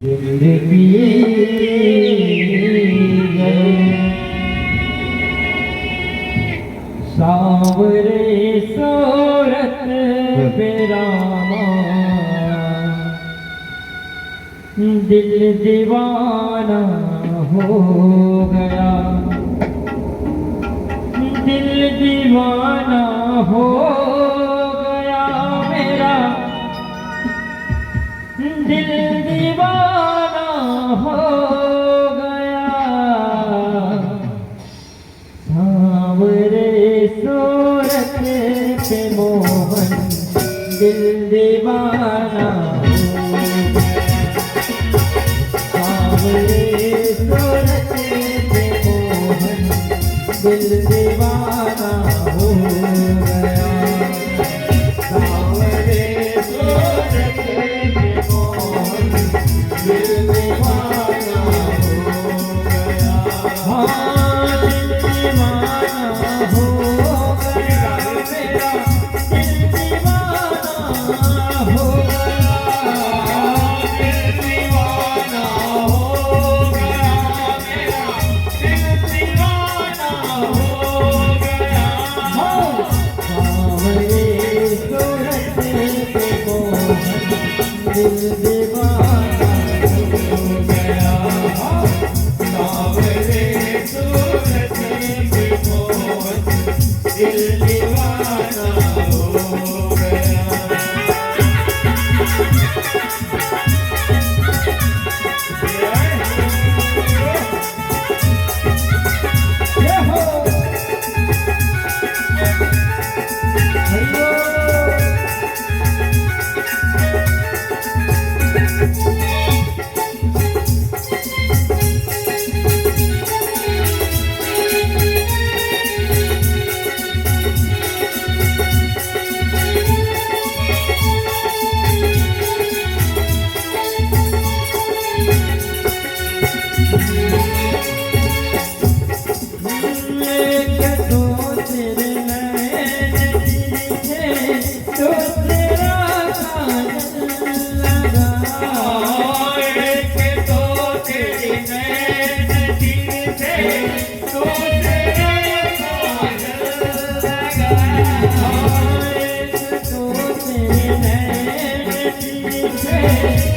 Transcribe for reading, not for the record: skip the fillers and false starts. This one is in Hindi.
जिंदगी सावरे सूरत पे रामा दिल दीवाना हो गया, दिल दीवाना हो गया मेरा, दिल दीवाना हो गया। सांवरे सूरत पे मोहन दिल दीवाना हो गया। सांवरे सूरत पे मोहन दिल दीवाना हो गया। सांवरे सूरत पे मोहन दिल दीवाना हो गया। हाँ दिल दीवाना हो गया मेरा, दिल दीवाना हो गया, दिल दीवाना हो गया मेरा, दिल दीवाना हो गया। सांवरे सूरत पे मोहन दिल दीवाना हो गया। सांवरे सूरत पे मोहन दिल दीवाना हो गया। ये हो हरिओ Hey!